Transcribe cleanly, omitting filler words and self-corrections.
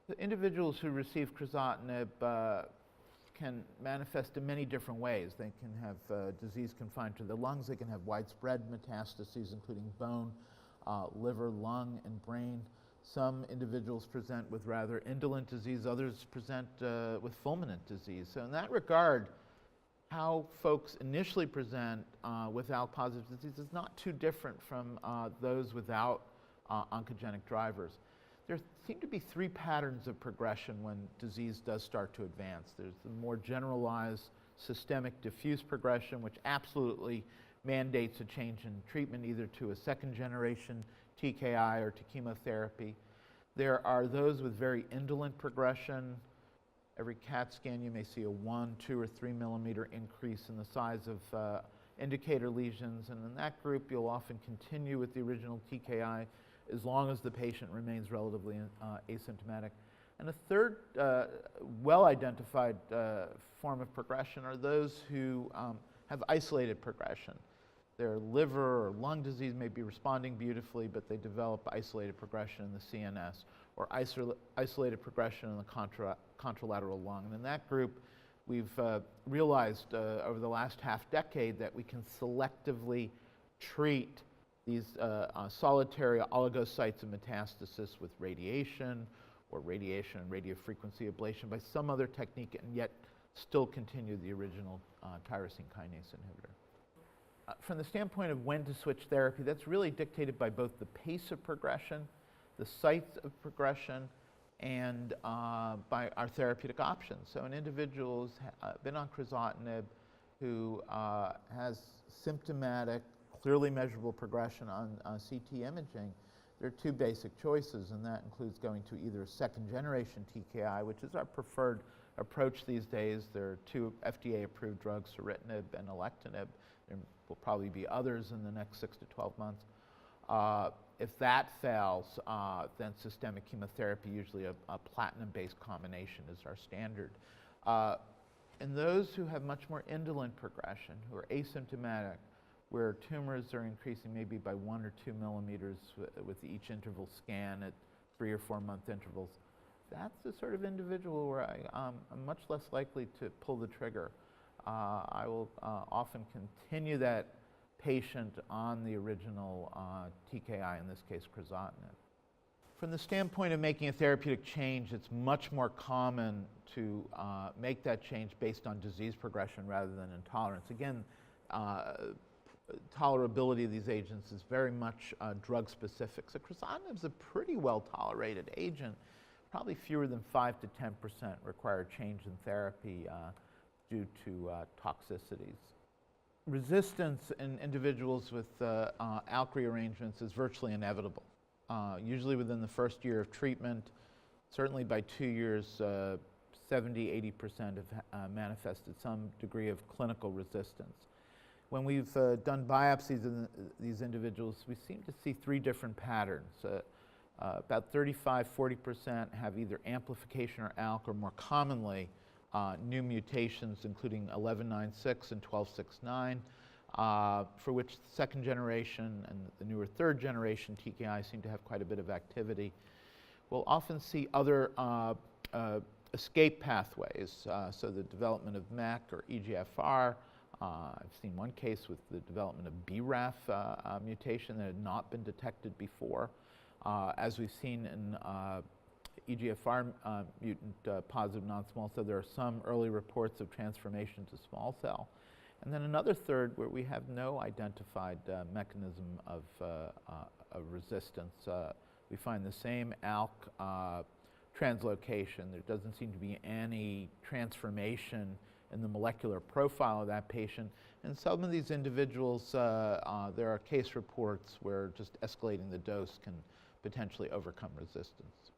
The individuals who receive crizotinib can manifest in many different ways. They can have disease confined to the lungs. They can have widespread metastases, including bone, liver, lung, and brain. Some individuals present with rather indolent disease. Others present with fulminant disease. So in that regard, how folks initially present with ALK-positive disease is not too different from those without oncogenic drivers. There seem to be three patterns of progression when disease does start to advance. There's the more generalized systemic diffuse progression, which absolutely mandates a change in treatment, either to a second-generation TKI or to chemotherapy. There are those with very indolent progression. Every CAT scan, you may see a 1, 2, or 3 millimeter increase in the size of indicator lesions. And in that group, you'll often continue with the original TKI as long as the patient remains relatively asymptomatic. And a third well-identified form of progression are those who have isolated progression. Their liver or lung disease may be responding beautifully, but they develop isolated progression in the CNS or isolated progression in the contralateral lung. And in that group, we've realized over the last half-decade that we can selectively treat these solitary oligocytes of metastasis with radiation or radiation and radiofrequency ablation by some other technique, and yet still continue the original tyrosine kinase inhibitor. From the standpoint of when to switch therapy, that's really dictated by both the pace of progression, the sites of progression, and by our therapeutic options. So an individual who's been on crizotinib who has symptomatic, clearly measurable progression on CT imaging, there are two basic choices, and that includes going to either a second-generation TKI, which is our preferred approach these days. There are two FDA-approved drugs, ceritinib and alectinib. There will probably be others in the next 6 to 12 months. If that fails, then systemic chemotherapy, usually a platinum-based combination, is our standard. In those who have much more indolent progression, who are asymptomatic, where tumors are increasing maybe by 1 or 2 millimeters with each interval scan at 3 or 4 month intervals, that's the sort of individual where I'm much less likely to pull the trigger. I will often continue that patient on the original TKI, in this case crizotinib. From the standpoint of making a therapeutic change, it's much more common to make that change based on disease progression rather than intolerance. Again, tolerability of these agents is very much drug specific. So crizotinib is a pretty well tolerated agent. Probably fewer than 5 to 10% require change in therapy due to toxicities. Resistance in individuals with ALK rearrangements is virtually inevitable. Usually within the first year of treatment, certainly by 2 years, 70–80% have manifested some degree of clinical resistance. When we've done biopsies in these individuals, we seem to see three different patterns. About 35–40% have either amplification or ALK, or more commonly, new mutations, including 1196 and 1269, for which the second generation and the newer third generation TKI seem to have quite a bit of activity. We'll often see other escape pathways, so the development of MEK or EGFR. I've seen one case with the development of BRAF mutation that had not been detected before. As we've seen in EGFR mutant positive non-small cell, there are some early reports of transformation to small cell. And then another third where we have no identified mechanism of resistance. We find the same ALK translocation. There doesn't seem to be any transformation in the molecular profile of that patient. In some of these individuals, there are case reports where just escalating the dose can potentially overcome resistance.